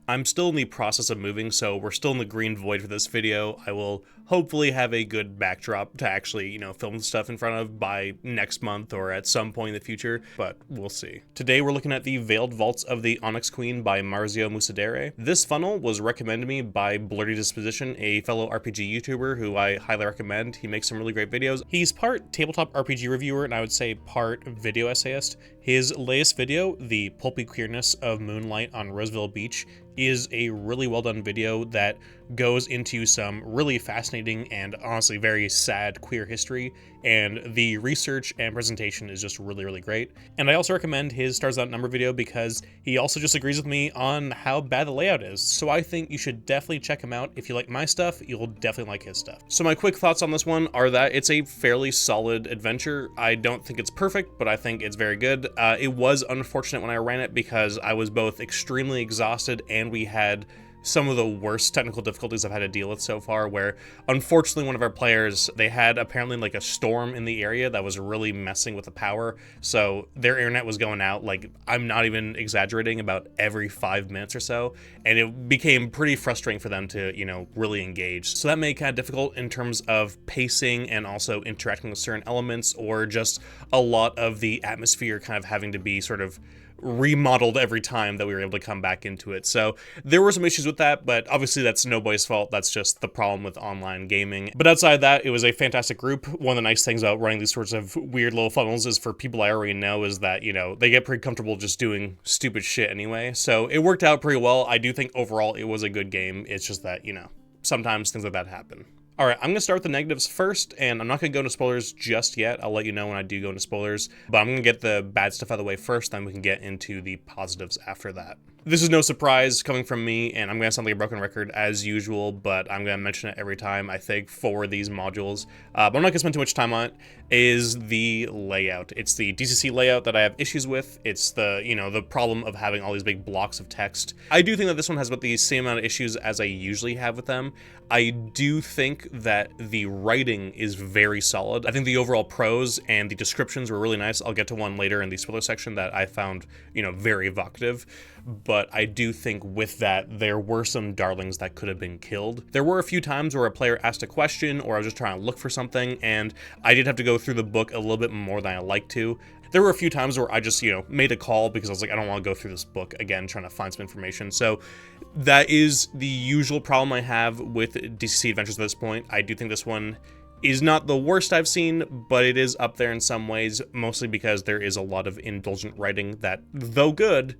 I'm still in the process of moving, so we're still in the green void for this video. I will hopefully have a good backdrop to actually, film stuff in front of by next month or at some point in the future, but we'll see. Today we're looking at the Veiled Vaults of the Onyx Queen by Marzio Musadere. This funnel was recommended to me by Blurty Disposition, a fellow RPG YouTuber who I highly recommend. He makes some really great videos. He's part tabletop RPG reviewer and I would say part video essayist. His latest video, The Pulpy Queerness of Moonlight on Roseville Beach, is a really well done video that goes into some really fascinating and honestly very sad queer history, and the research and presentation is just really great. And I also recommend his Stars Without Number video because he also just agrees with me on how bad the layout is, so I think you should definitely check him out. If you like my stuff, you'll definitely like his stuff. So my quick thoughts on this one are that it's a fairly solid adventure. I don't think it's perfect, but I think it's very good. It was unfortunate when I ran it because I was both extremely exhausted and we had some of the worst technical difficulties I've had to deal with so far, where unfortunately one of our players, they had apparently like a storm in the area that was really messing with the power, so their internet was going out, like, I'm not even exaggerating, about every 5 minutes or so, and it became pretty frustrating for them to, really engage. So that made it kind of difficult in terms of pacing and also interacting with certain elements, or just a lot of the atmosphere kind of having to be sort of remodeled every time that we were able to come back into it. So there were some issues with that, but obviously that's nobody's fault. That's just the problem with online gaming. But outside of that, it was a fantastic group. One of the nice things about running these sorts of weird little funnels is for people I already know is that, they get pretty comfortable just doing stupid shit anyway. So it worked out pretty well. I do think overall it was a good game. It's just that, sometimes things like that happen. All right, I'm going to start with the negatives first, and I'm not going to go into spoilers just yet. I'll let you know when I do go into spoilers, but I'm going to get the bad stuff out of the way first, then we can get into the positives after that. This is no surprise coming from me, and I'm going to sound like a broken record as usual, but I'm going to mention it every time, I think, for these modules. But I'm not going to spend too much time on it, is the layout. It's the DCC layout that I have issues with. It's the, the problem of having all these big blocks of text. I do think that this one has about the same amount of issues as I usually have with them. I do think that the writing is very solid. I think the overall prose and the descriptions were really nice. I'll get to one later in the spoiler section that I found, very evocative. But I do think with that, there were some darlings that could have been killed. There were a few times where a player asked a question or I was just trying to look for something, and I did have to go through the book a little bit more than I like to. There were a few times where I just, made a call because I was like, I don't want to go through this book again, trying to find some information. So that is the usual problem I have with DCC Adventures at this point. I do think this one is not the worst I've seen, but it is up there in some ways, mostly because there is a lot of indulgent writing that, though good,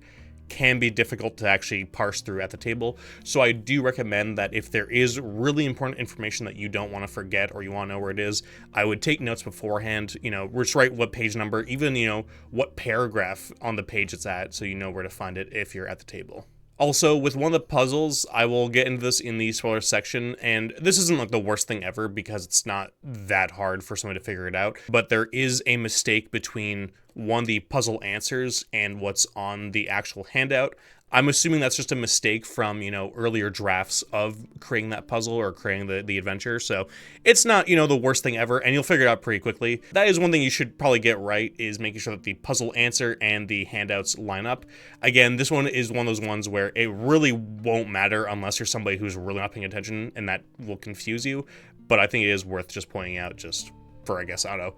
can be difficult to actually parse through at the table. So I do recommend that if there is really important information that you don't want to forget or you want to know where it is, I would take notes beforehand, just write what page number, even, what paragraph on the page it's at, so you know where to find it if you're at the table. Also, with one of the puzzles, I will get into this in the spoiler section, and this isn't like the worst thing ever because it's not that hard for somebody to figure it out, but there is a mistake between the puzzle answers and what's on the actual handout. I'm assuming that's just a mistake from, earlier drafts of creating that puzzle or creating the adventure. So it's not, the worst thing ever, and you'll figure it out pretty quickly. That is one thing you should probably get right, is making sure that the puzzle answer and the handouts line up. Again, this one is one of those ones where it really won't matter unless you're somebody who's really not paying attention, and that will confuse you. But I think it is worth just pointing out just for, I guess, I don't know,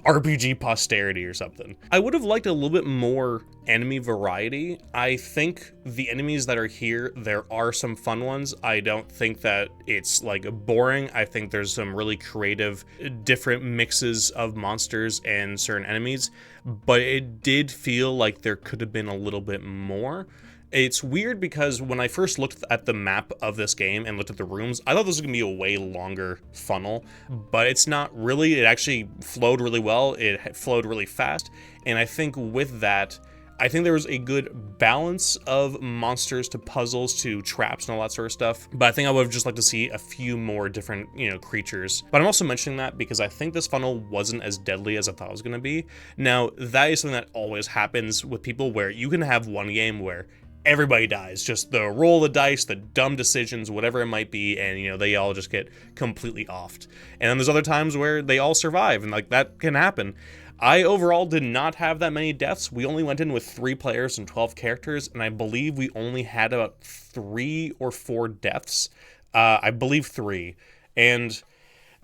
RPG posterity or something. I would have liked a little bit more enemy variety. I think the enemies that are here, there are some fun ones. I don't think that it's like boring. I think there's some really creative, different mixes of monsters and certain enemies, but it did feel like there could have been a little bit more. It's weird because when I first looked at the map of this game and looked at the rooms, I thought this was going to be a way longer funnel, but it's not really. It actually flowed really well. It flowed really fast, and I think with that, I think there was a good balance of monsters to puzzles to traps and all that sort of stuff, but I think I would have just liked to see a few more different, creatures. But I'm also mentioning that because I think this funnel wasn't as deadly as I thought it was going to be. Now, that is something that always happens with people, where you can have one game where everybody dies, just the roll of the dice, the dumb decisions, whatever it might be, and they all just get completely offed. And then there's other times where they all survive, and like that can happen. I overall did not have that many deaths. We only went in with 3 players and 12 characters, and I believe we only had about 3 or 4 deaths. I believe 3. And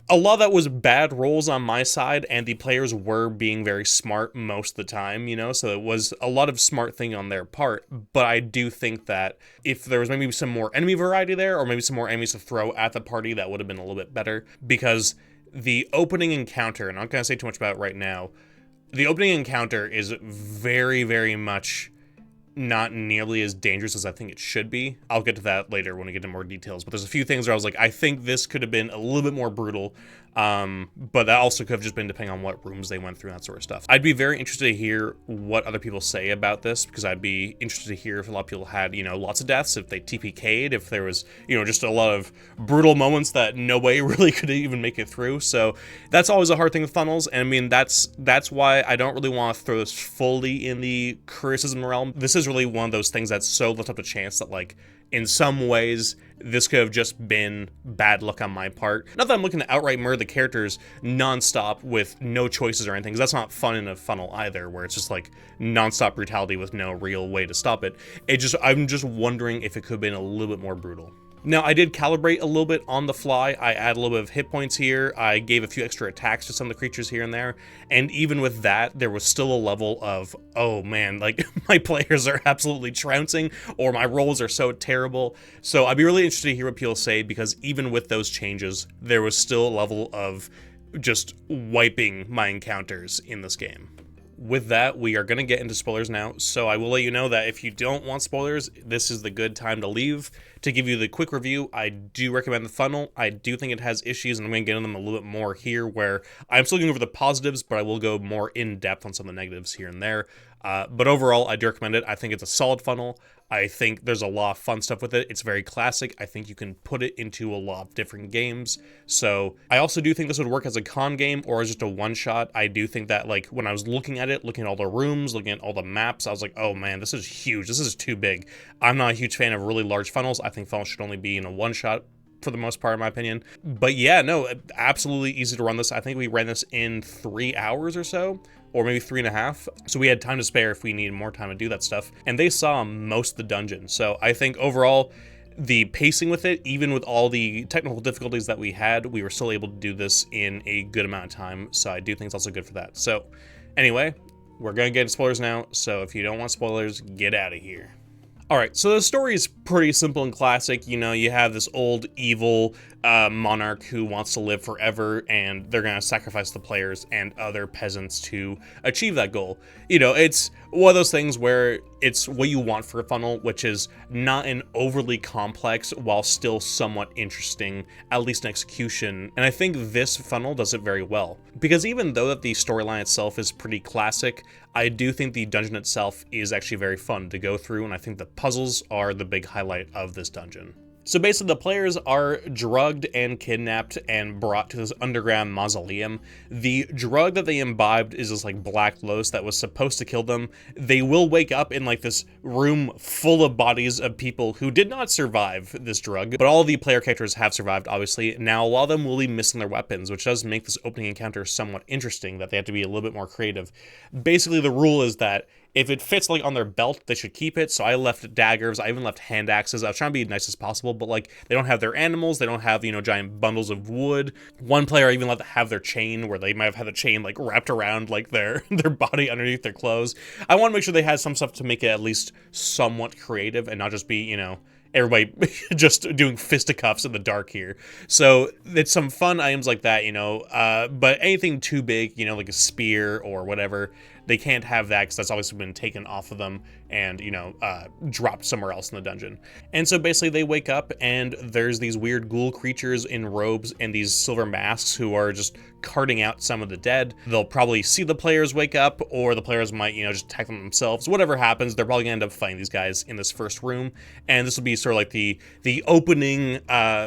a lot of that was bad rolls on my side, and the players were being very smart most of the time, you know, so it was a lot of smart thing on their part. But I do think that if there was maybe some more enemy variety there, or maybe some more enemies to throw at the party, that would have been a little bit better. Because the opening encounter, and I'm not going to say too much about it right now, the opening encounter is very, very much not nearly as dangerous as I think it should be. I'll get to that later when we get into more details, but there's a few things where I was like, I think this could have been a little bit more brutal, but that also could have just been depending on what rooms they went through and that sort of stuff. I'd be very interested to hear what other people say about this, because I'd be interested to hear if a lot of people had, you know, lots of deaths, if they TPK'd, if there was, you know, just a lot of brutal moments that no way really could even make it through. So that's always a hard thing with funnels, and I mean, that's why I don't really want to throw this fully in the criticism realm. This is really one of those things that's so left up to chance that, like, in some ways, this could have just been bad luck on my part. Not that I'm looking to outright murder the characters nonstop with no choices or anything, because that's not fun in a funnel either, where it's just like nonstop brutality with no real way to stop it. I'm just wondering if it could have been a little bit more brutal. Now, I did calibrate a little bit on the fly. I added a little bit of hit points here. I gave a few extra attacks to some of the creatures here and there. And even with that, there was still a level of, oh man, like my players are absolutely trouncing, or my rolls are so terrible. So I'd be really interested to hear what people say, because even with those changes, there was still a level of just wiping my encounters in this game. With that, we are going to get into spoilers now, so I will let you know that if you don't want spoilers, this is the good time to leave. To give you the quick review, I do recommend the funnel. I do think it has issues, and I'm going to get into them a little bit more here, where I'm still going over the positives, but I will go more in-depth on some of the negatives here and there. But overall, I do recommend it. I think it's a solid funnel. I think there's a lot of fun stuff with it. It's very classic. I think you can put it into a lot of different games. So I also do think this would work as a con game or as just a one-shot. I do think that, like, when I was looking at it, looking at all the rooms, looking at all the maps, I was like, oh man, this is huge. This is too big. I'm not a huge fan of really large funnels. I think funnels should only be in a one-shot for the most part, in my opinion. But yeah, no, absolutely easy to run this. I think we ran this in 3 hours or so, or maybe 3.5. So we had time to spare if we needed more time to do that stuff. And they saw most of the dungeon. So I think overall, the pacing with it, even with all the technical difficulties that we had, we were still able to do this in a good amount of time. So I do think it's also good for that. So anyway, we're going to get into spoilers now. So if you don't want spoilers, get out of here. Alright, so the story is pretty simple and classic. You know, you have this old evil monarch who wants to live forever, and they're going to sacrifice the players and other peasants to achieve that goal. You know, it's one of those things where it's what you want for a funnel, which is not an overly complex while still somewhat interesting, at least in execution. And I think this funnel does it very well. Because even though that the storyline itself is pretty classic, I do think the dungeon itself is actually very fun to go through, and I think the puzzles are the big highlight of this dungeon. So basically, the players are drugged and kidnapped and brought to this underground mausoleum. The drug that they imbibed is this like black lotus that was supposed to kill them. They will wake up in like this room full of bodies of people who did not survive this drug, but all the player characters have survived, obviously. Now, a lot of them will be missing their weapons, which does make this opening encounter somewhat interesting, that they have to be a little bit more creative. Basically, the rule is that if it fits like on their belt, they should keep it. So I left daggers. I even left hand axes. I was trying to be as nice as possible, but like they don't have their animals. They don't have, you know, giant bundles of wood. One player even let them have their chain, where they might have had the chain like wrapped around like their body underneath their clothes. I want to make sure they had some stuff to make it at least somewhat creative and not just be, you know, everybody just doing fisticuffs in the dark here. So it's some fun items like that, you know, but anything too big, you know, like a spear or whatever, they can't have that because that's obviously been taken off of them and, you know, dropped somewhere else in the dungeon. And so basically they wake up and there's these weird ghoul creatures in robes and these silver masks who are just carting out some of the dead. They'll probably see the players wake up, or the players might, you know, just attack them themselves. Whatever happens, they're probably gonna end up fighting these guys in this first room. And this will be sort of like the opening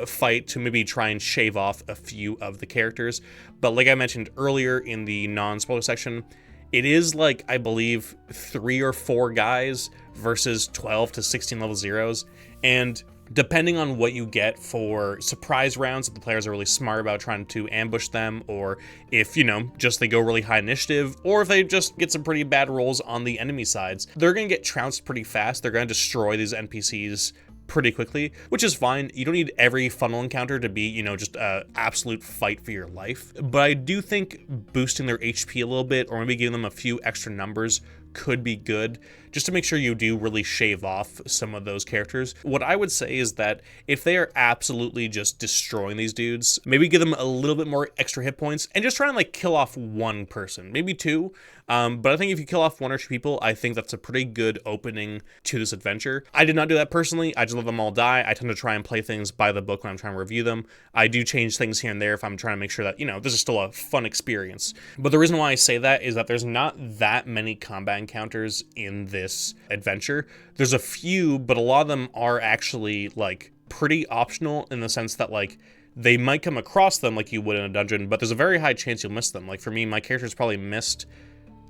fight to maybe try and shave off a few of the characters. But like I mentioned earlier in the non-spoiler section, it is like, I believe, 3 or 4 guys versus 12 to 16 level zeros. And depending on what you get for surprise rounds, if the players are really smart about trying to ambush them, or if, you know, just they go really high initiative, or if they just get some pretty bad rolls on the enemy sides, they're going to get trounced pretty fast. They're going to destroy these NPCs pretty quickly, which is fine. You don't need every funnel encounter to be, you know, just a absolute fight for your life. But I do think boosting their HP a little bit, or maybe giving them a few extra numbers, could be good, just to make sure you do really shave off some of those characters. What I would say is that if they are absolutely just destroying these dudes, maybe give them a little bit more extra hit points and just try and like kill off one person, maybe two. But I think if you kill off 1 or 2 people, I think that's a pretty good opening to this adventure. I did not do that personally. I just let them all die. I tend to try and play things by the book when I'm trying to review them. I do change things here and there if I'm trying to make sure that, you know, this is still a fun experience. But the reason why I say that is that there's not that many combat encounters in this adventure. There's a few, but a lot of them are actually like pretty optional in the sense that like they might come across them like you would in a dungeon, but there's a very high chance you'll miss them. Like for me, my character's probably missed,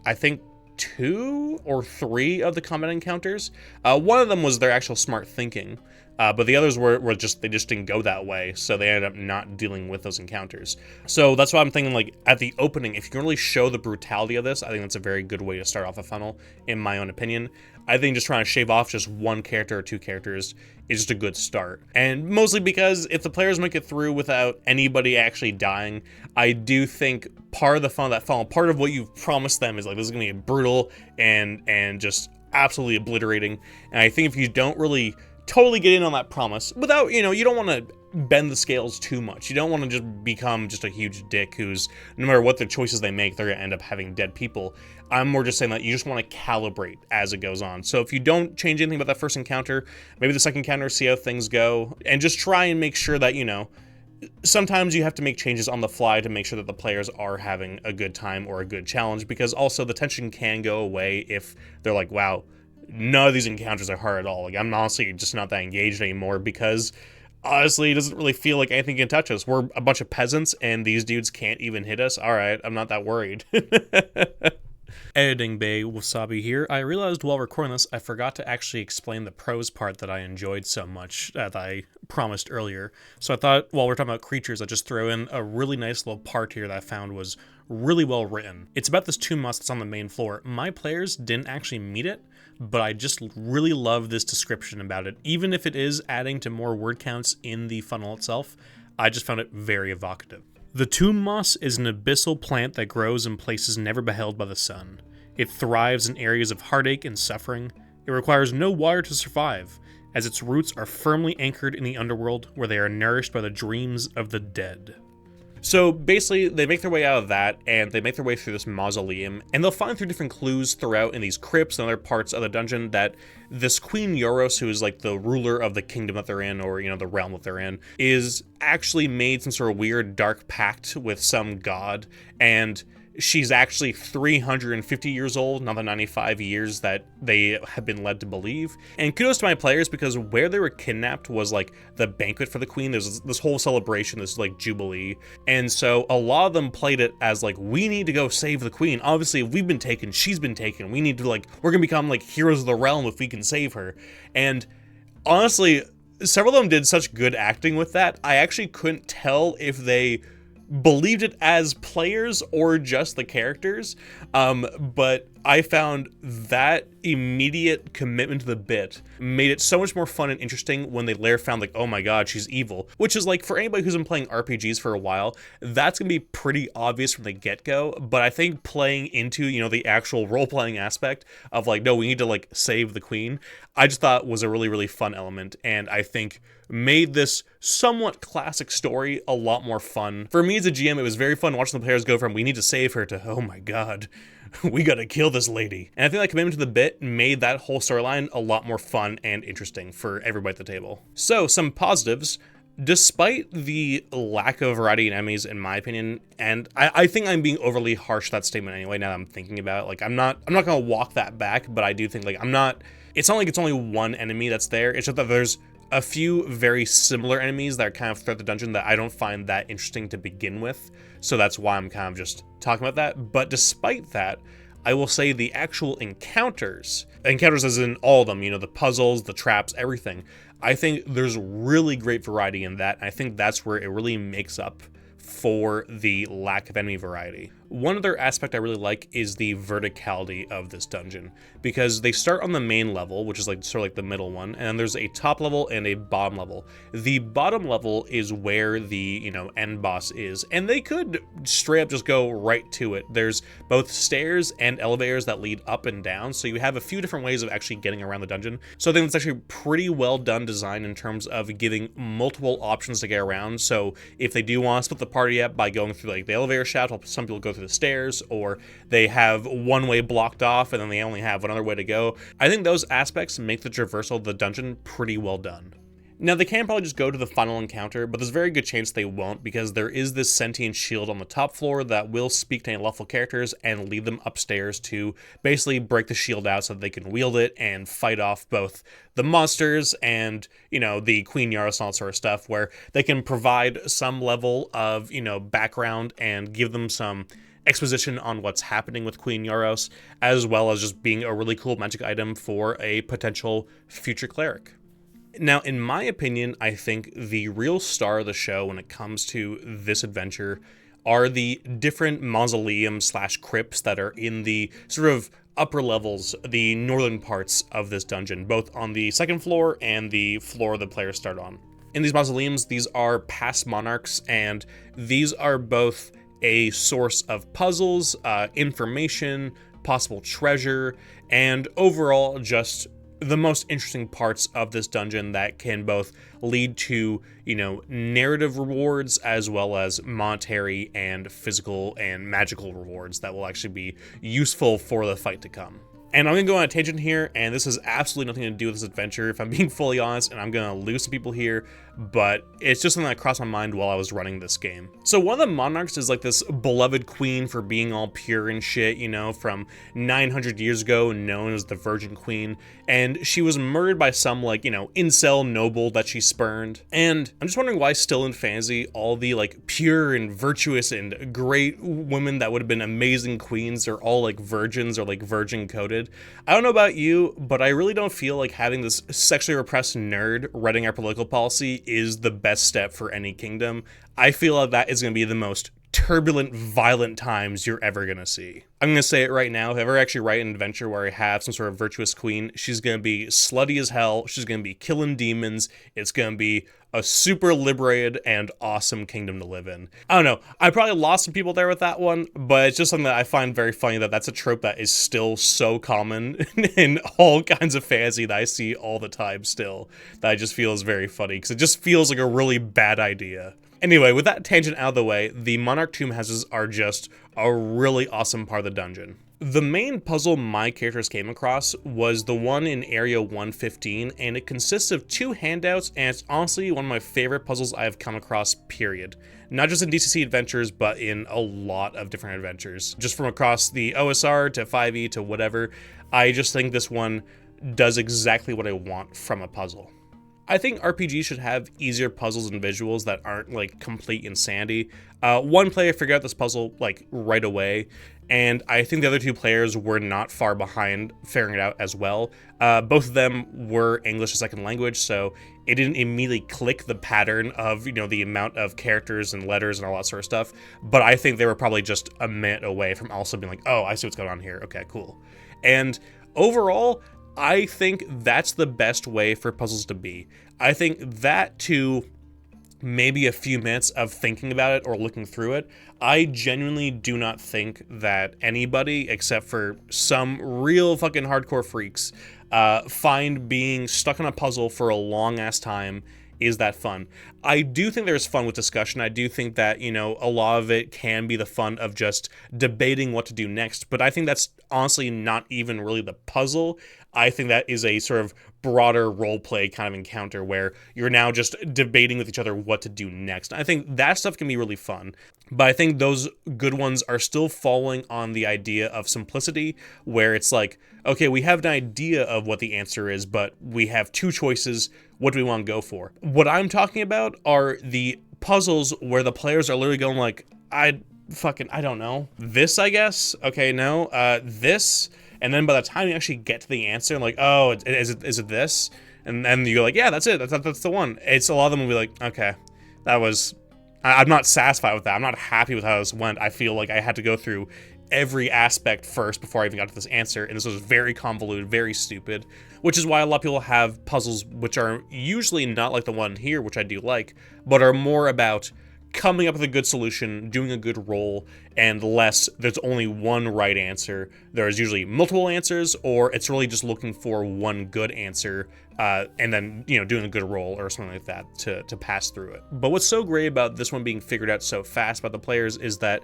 I think, 2 or 3 of the combat encounters. One of them was their actual smart thinking, but the others were just, they just didn't go that way, so they ended up not dealing with those encounters. So that's why I'm thinking, like, at the opening, if you can really show the brutality of this, I think that's a very good way to start off a funnel, in my own opinion. I think just trying to shave off just 1 character or 2 characters is just a good start. And mostly because if the players make it through without anybody actually dying, I do think part of the fun of that funnel, part of what you've promised them is like, this is gonna be brutal and just absolutely obliterating. And I think if you don't really totally get in on that promise without, you know, you don't want to bend the scales too much. You don't want to just become just a huge dick who's, no matter what the choices they make, they're going to end up having dead people. I'm more just saying that you just want to calibrate as it goes on. So if you don't change anything about that first encounter, maybe the second encounter, see how things go, and just try and make sure that, you know, sometimes you have to make changes on the fly to make sure that the players are having a good time or a good challenge, because also the tension can go away if they're like, wow, none of these encounters are hard at all. Like, I'm honestly just not that engaged anymore because honestly, it doesn't really feel like anything can touch us. We're a bunch of peasants and these dudes can't even hit us. All right, I'm not that worried. Editing Bay Wasabi here. I realized while recording this, I forgot to actually explain the prose part that I enjoyed so much that I promised earlier. So I thought while we're talking about creatures, I'd just throw in a really nice little part here that I found was really well written. It's about this tomb moss that's on the main floor. My players didn't actually meet it, but I just really love this description about it. Even if it is adding to more word counts in the funnel itself, I just found it very evocative. The tomb moss is an abyssal plant that grows in places never beheld by the sun. It thrives in areas of heartache and suffering. It requires no water to survive, as its roots are firmly anchored in the underworld where they are nourished by the dreams of the dead. So basically, they make their way out of that, and they make their way through this mausoleum, and they'll find through different clues throughout in these crypts and other parts of the dungeon that this Queen Yoros, who is like the ruler of the kingdom that they're in, or, you know, the realm that they're in, is actually made some sort of weird dark pact with some god, and she's actually 350 years old, not the 95 years that they have been led to believe. And kudos to my players, because where they were kidnapped was like the banquet for the queen. There's this whole celebration, this like jubilee. And so a lot of them played it as like, we need to go save the queen. Obviously, if we've been taken, she's been taken. We need to like, we're gonna become like heroes of the realm if we can save her. And honestly, several of them did such good acting with that. I actually couldn't tell if they believed it as players or just the characters, but I found that immediate commitment to the bit made it so much more fun and interesting when they later found like, oh my god, she's evil, which is like, for anybody who's been playing RPGs for a while, that's gonna be pretty obvious from the get-go. But I think playing into, you know, the actual role-playing aspect of like, no, we need to like save the queen, I just thought was a really, really fun element, and I think made this somewhat classic story a lot more fun. For me as a GM, it was very fun watching the players go from, we need to save her, to, oh my god, we gotta kill this lady. And I think that commitment to the bit made that whole storyline a lot more fun and interesting for everybody at the table. So, some positives. Despite the lack of variety in enemies, in my opinion, and I think I'm being overly harsh to that statement anyway, now that I'm thinking about it, like, I'm not gonna walk that back, but I do think, like, it's not like it's only one enemy that's there, it's just that there's a few very similar enemies that are kind of throughout the dungeon that I don't find that interesting to begin with, so that's why I'm kind of just talking about that. But despite that, I will say the actual encounters as in all of them, you know, the puzzles, the traps, everything, I think there's really great variety in that. I think that's where it really makes up for the lack of enemy variety. One other aspect I really like is the verticality of this dungeon, because they start on the main level, which is like sort of like the middle one, and then there's a top level and a bottom level. The bottom level is where the, you know, end boss is, and they could straight up just go right to it. There's both stairs and elevators that lead up and down, so you have a few different ways of actually getting around the dungeon. So I think it's actually pretty well done design in terms of giving multiple options to get around. So if they do want to split the party up by going through like the elevator shaft, while some people go through the stairs, or they have one way blocked off and then they only have another way to go, I think those aspects make the traversal of the dungeon pretty well done. Now, they can probably just go to the final encounter, but there's a very good chance they won't, because there is this sentient shield on the top floor that will speak to any level characters and lead them upstairs to basically break the shield out so that they can wield it and fight off both the monsters and, you know, the Queen Yaros and all that sort of stuff, where they can provide some level of, you know, background and give them some exposition on what's happening with Queen Yaros, as well as just being a really cool magic item for a potential future cleric. Now, in my opinion, I think the real star of the show when it comes to this adventure are the different mausoleum/crypts that are in the sort of upper levels, the northern parts of this dungeon, both on the second floor and the floor the players start on. In these mausoleums, these are past monarchs, and these are both a source of puzzles, information, possible treasure, and overall just the most interesting parts of this dungeon that can both lead to, you know, narrative rewards as well as monetary and physical and magical rewards that will actually be useful for the fight to come. And I'm going to go on a tangent here, and this has absolutely nothing to do with this adventure, if I'm being fully honest, and I'm going to lose some people here, but it's just something that crossed my mind while I was running this game. So one of the monarchs is like this beloved queen for being all pure and shit, you know, from 900 years ago, known as the Virgin Queen, and she was murdered by some, like, you know, incel noble that she spurned. And I'm just wondering why still in fantasy, all the, like, pure and virtuous and great women that would have been amazing queens are all, like, virgins or, like, virgin-coded. I don't know about you, but I really don't feel like having this sexually repressed nerd writing our political policy is the best step for any kingdom. I feel like that is going to be the most turbulent, violent times you're ever going to see. I'm going to say it right now, if I ever actually write an adventure where I have some sort of virtuous queen, she's going to be slutty as hell, she's going to be killing demons, it's going to be a super liberated and awesome kingdom to live in. I don't know, I probably lost some people there with that one, but it's just something that I find very funny that that's a trope that is still so common in all kinds of fantasy that I see all the time still, that I just feel is very funny, because it just feels like a really bad idea. Anyway, with that tangent out of the way, the Monarch Tomb Houses are just a really awesome part of the dungeon. The main puzzle my characters came across was the one in Area 115, and it consists of 2 handouts, and it's honestly one of my favorite puzzles I have come across, period. Not just in DCC adventures, but in a lot of different adventures. Just from across the OSR to 5e to whatever, I just think this one does exactly what I want from a puzzle. I think RPGs should have easier puzzles and visuals that aren't like complete insanity. One player figured out this puzzle like right away, and I think the other 2 players were not far behind figuring it out as well. Both of them were English as a second language, so it didn't immediately click the pattern of, you know, the amount of characters and letters and all that sort of stuff, but I think they were probably just a minute away from also being like, oh, I see what's going on here, okay, cool. And overall, I think that's the best way for puzzles to be. I think that to maybe a few minutes of thinking about it or looking through it, I genuinely do not think that anybody, except for some real fucking hardcore freaks, find being stuck on a puzzle for a long ass time is that fun. I do think there's fun with discussion. I do think that, you know, a lot of it can be the fun of just debating what to do next, but I think that's honestly not even really the puzzle. I think that is a sort of broader roleplay kind of encounter where you're now just debating with each other what to do next. I think that stuff can be really fun, but I think those good ones are still falling on the idea of simplicity, where it's like, okay, we have an idea of what the answer is, but we have 2 choices. What do we want to go for? What I'm talking about are the puzzles where the players are literally going like, I fucking, I don't know. This, I guess? Okay, no. This, and then by the time you actually get to the answer, like, oh, is it this? And then you're like, yeah, that's it. That's the one. It's a lot of them will be like, okay, that was... I'm not satisfied with that. I'm not happy with how this went. I feel like I had to go through every aspect first before I even got to this answer, and this was very convoluted, very stupid, which is why a lot of people have puzzles which are usually not like the one here, which I do like, but are more about coming up with a good solution, doing a good roll, and less there's only one right answer. There's usually multiple answers, or it's really just looking for one good answer, and then, you know, doing a good roll or something like that to pass through it. But what's so great about this one being figured out so fast by the players is that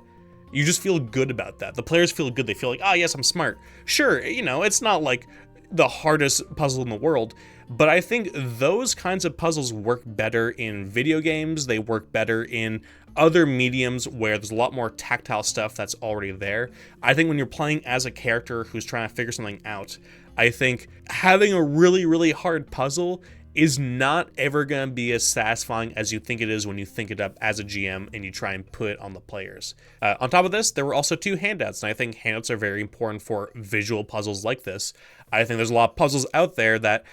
you just feel good about that. The players feel good. They feel like, ah, yes, I'm smart. Sure, you know, it's not like the hardest puzzle in the world, but I think those kinds of puzzles work better in video games. They work better in other mediums where there's a lot more tactile stuff that's already there. I think when you're playing as a character who's trying to figure something out, I think having a really, really hard puzzle is not ever going to be as satisfying as you think it is when you think it up as a GM and you try and put it on the players. On top of this, there were also 2 handouts, and I think handouts are very important for visual puzzles like this. I think there's a lot of puzzles out there that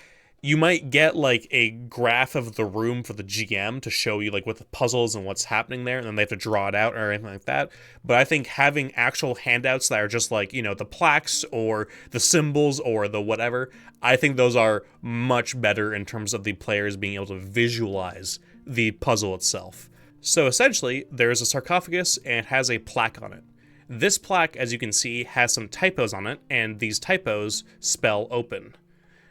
you might get like a graph of the room for the GM to show you like what the puzzles and what's happening there, and then they have to draw it out or anything like that. But I think having actual handouts that are just like, you know, the plaques or the symbols or the whatever, I think those are much better in terms of the players being able to visualize the puzzle itself. So essentially, there's a sarcophagus and it has a plaque on it. This plaque, as you can see, has some typos on it, and these typos spell open.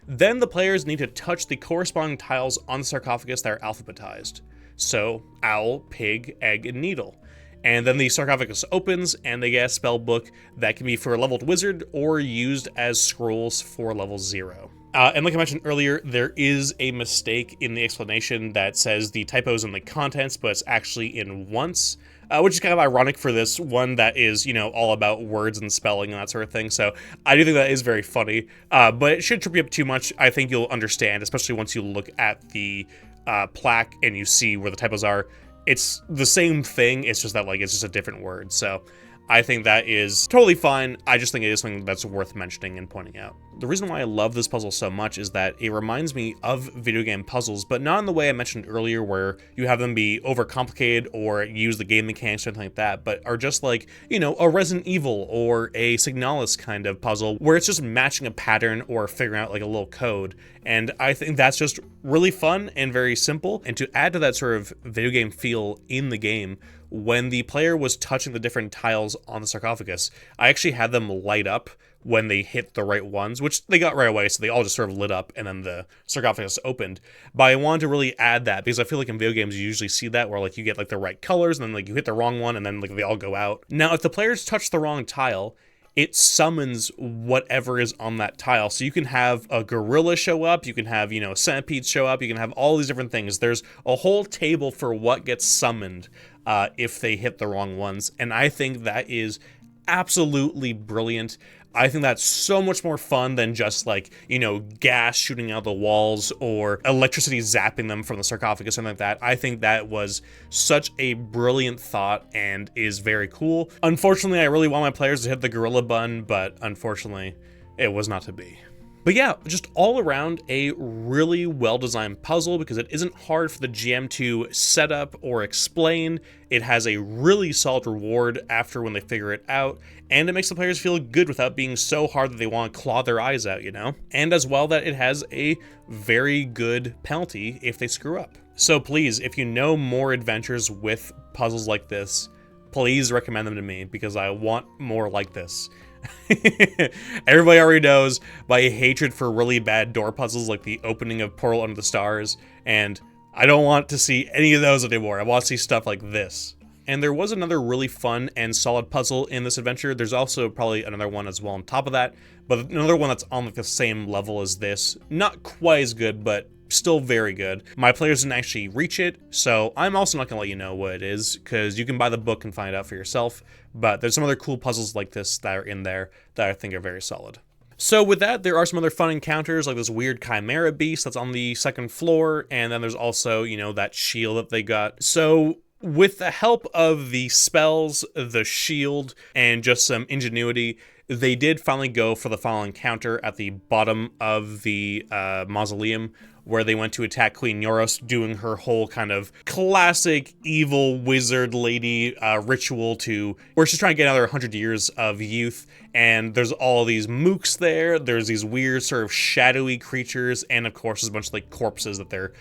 Then the players need to touch the corresponding tiles on the sarcophagus that are alphabetized. So, owl, pig, egg, and needle. And then the sarcophagus opens, and they get a spell book that can be for a leveled wizard or used as scrolls for level 0. And like I mentioned earlier, there is a mistake in the explanation that says the typos in the contents, but it's actually in once. Which is kind of ironic for this one that is, you know, all about words and spelling and that sort of thing. So I do think that is very funny, but it shouldn't trip you up too much. I think you'll understand, especially once you look at the plaque and you see where the typos are. It's the same thing, it's just that, like, it's just a different word. So I think that is totally fine. I just think it is something that's worth mentioning and pointing out. The reason why I love this puzzle so much is that it reminds me of video game puzzles, but not in the way I mentioned earlier where you have them be overcomplicated or use the game mechanics or something like that, but are just like, you know, a Resident Evil or a Signalis kind of puzzle where it's just matching a pattern or figuring out like a little code. And I think that's just really fun and very simple. And to add to that sort of video game feel in the game, when the player was touching the different tiles on the sarcophagus, I actually had them light up when they hit the right ones, which they got right away, so they all just sort of lit up and then the sarcophagus opened. But I wanted to really add that because I feel like in video games you usually see that where like you get like the right colors and then like you hit the wrong one and then like they all go out. Now if the players touch the wrong tile, it summons whatever is on that tile. So you can have a gorilla show up, you can have, you know, centipedes show up, you can have all these different things. There's a whole table for what gets summoned if they hit the wrong ones. And I think that is absolutely brilliant. I think that's so much more fun than just like, you know, gas shooting out the walls or electricity zapping them from the sarcophagus, something like that. I think that was such a brilliant thought and is very cool. Unfortunately, I really want my players to hit the gorilla button, but unfortunately, it was not to be. But yeah, just all around a really well-designed puzzle because it isn't hard for the GM to set up or explain. It has a really solid reward after when they figure it out, and it makes the players feel good without being so hard that they want to claw their eyes out, you know? And as well that it has a very good penalty if they screw up. So please, if you know more adventures with puzzles like this, please recommend them to me because I want more like this. Everybody already knows my hatred for really bad door puzzles like the opening of Portal Under the Stars, and I don't want to see any of those anymore. I want to see stuff like this. And there was another really fun and solid puzzle in this adventure. There's also probably another one as well on top of that, but another one that's on like the same level as this. Not quite as good, but still very good. My players didn't actually reach it, so I'm also not gonna let you know what it is, because you can buy the book and find out for yourself, but there's some other cool puzzles like this that are in there that I think are very solid. So with that, there are some other fun encounters, like this weird chimera beast that's on the second floor, and then there's also, you know, that shield that they got. So With the help of the spells, the shield, and just some ingenuity, they did finally go for the final encounter at the bottom of the mausoleum, where they went to attack Queen Yoros, doing her whole kind of classic evil wizard lady ritual where she's trying to get another 100 years of youth. And there's all these mooks there. There's these weird sort of shadowy creatures, and of course there's a bunch of like corpses that they're,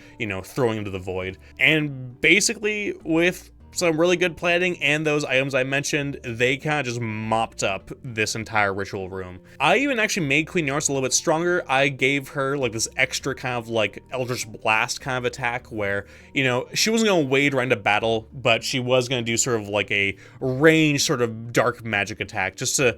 throwing into the void. And basically, with some really good planning and those items I mentioned, they kind of just mopped up this entire ritual room. I even actually made Queen Yoros a little bit stronger. I gave her like this extra kind of like Eldritch Blast kind of attack where, she wasn't going to wade right into battle, but she was going to do sort of like a range sort of dark magic attack just to,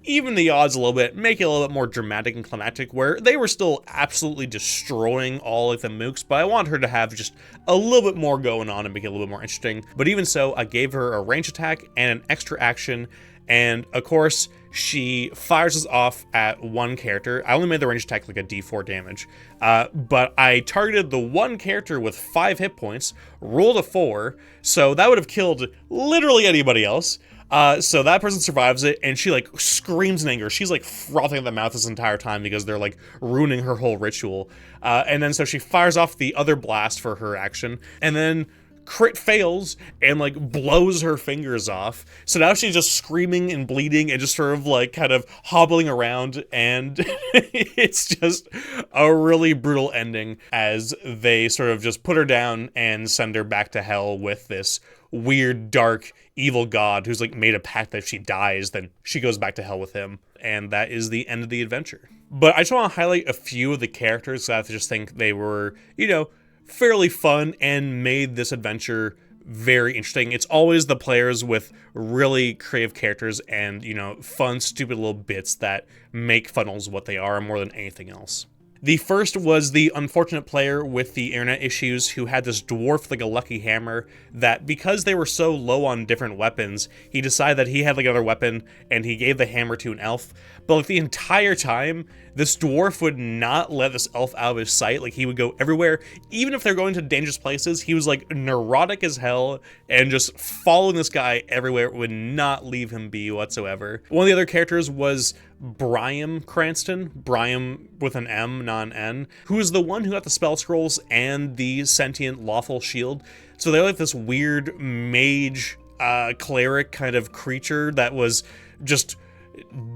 even the odds a little bit, make it a little bit more dramatic and climactic, where they were still absolutely destroying all like the mooks, but I want her to have just a little bit more going on and make it a little bit more interesting. But even so, I gave her a range attack and an extra action, and of course, she fires us off at one character. I only made the range attack like a d4 damage, but I targeted the one character with 5 hit points, rolled a 4, so that would have killed literally anybody else. So that person survives it, and she like screams in anger. She's like frothing at the mouth this entire time because they're like ruining her whole ritual. And then so she fires off the other blast for her action, and then crit fails and like blows her fingers off. So now she's just screaming and bleeding and just sort of like kind of hobbling around, and it's just a really brutal ending as they sort of just put her down and send her back to hell with this weird, dark, evil god who's like made a pact that if she dies, then she goes back to hell with him. And that is the end of the adventure. But I just want to highlight a few of the characters that I just think they were, fairly fun and made this adventure very interesting. It's always the players with really creative characters and, fun, stupid little bits that make funnels what they are more than anything else. The first was the unfortunate player with the internet issues who had this dwarf like a lucky hammer that, because they were so low on different weapons, he decided that he had like another weapon and he gave the hammer to an elf. But like the entire time, this dwarf would not let this elf out of his sight. Like he would go everywhere. Even if they're going to dangerous places, he was like neurotic as hell and just following this guy everywhere. It would not leave him be whatsoever. One of the other characters was Brian Cranston, Brian with an M, not an N, who is the one who got the spell scrolls and the sentient lawful shield. So they're like this weird mage, cleric kind of creature that was just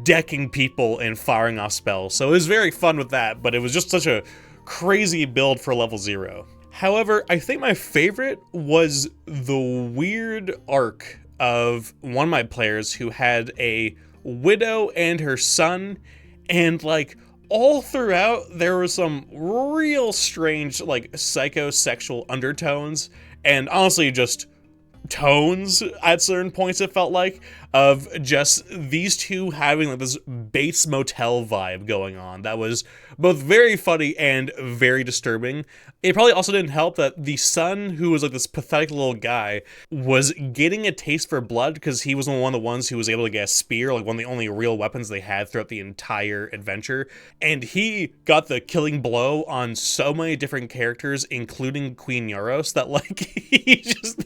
decking people and firing off spells. So it was very fun with that, but it was just such a crazy build for level 0. However, I think my favorite was the weird arc of one of my players who had a widow and her son, and like all throughout there was some real strange like psychosexual undertones, and honestly just tones at certain points, it felt like, of just these two having like this Bates Motel vibe going on that was both very funny and very disturbing. It probably also didn't help that the son, who was like this pathetic little guy, was getting a taste for blood because he was one of the ones who was able to get a spear, like one of the only real weapons they had throughout the entire adventure. And he got the killing blow on so many different characters, including Queen Yoros, that like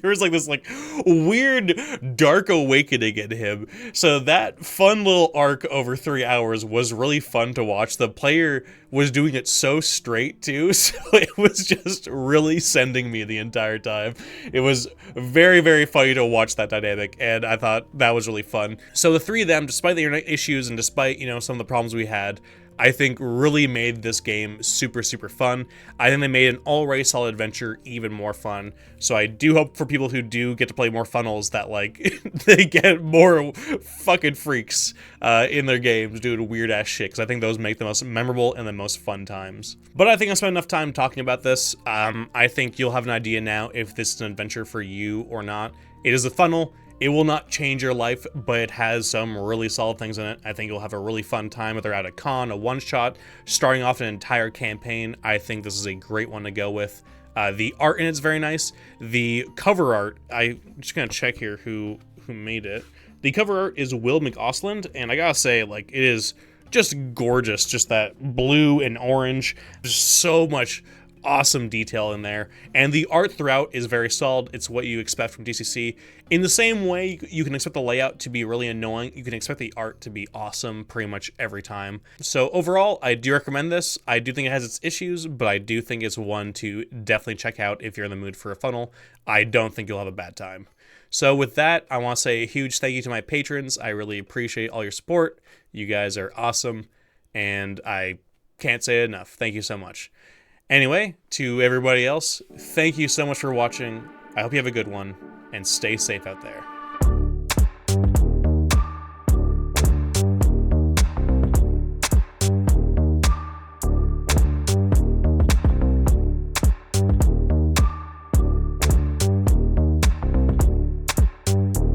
there was like this like weird dark awakening in him. So that fun little arc over 3 hours was really fun to watch. The player was doing it so straight too, so it was just really sending me the entire time. It was very, very funny to watch that dynamic, and I thought that was really fun. So the three of them, despite the internet issues and despite, some of the problems we had, I think really made this game super, super fun. I think they made an already solid adventure even more fun. So I do hope for people who do get to play more funnels that like they get more fucking freaks in their games doing weird ass shit, because I think those make the most memorable and the most fun times. But I think I spent enough time talking about this. I think you'll have an idea now if this is an adventure for you or not. It is a funnel. It will not change your life, but it has some really solid things in it. I think you'll have a really fun time whether at a con, a one-shot, starting off an entire campaign. I think this is a great one to go with. The art in it's very nice. The cover art, I'm just gonna check here who made it. The cover art is Will McAusland, and I gotta say, like, it is just gorgeous. Just that blue and orange. There's so much awesome detail in there, and the art throughout is very solid. It's what you expect from DCC. In the same way you can expect the layout to be really annoying, you can expect the art to be awesome pretty much every time. So overall, I do recommend this. I do think it has its issues, but I do think it's one to definitely check out if you're in the mood for a funnel. I don't think you'll have a bad time. So with that, I want to say a huge thank you to my patrons. I really appreciate all your support. You guys are awesome, and I can't say it enough. Thank you so much. Anyway, to everybody else, thank you so much for watching. I hope you have a good one, and stay safe out there.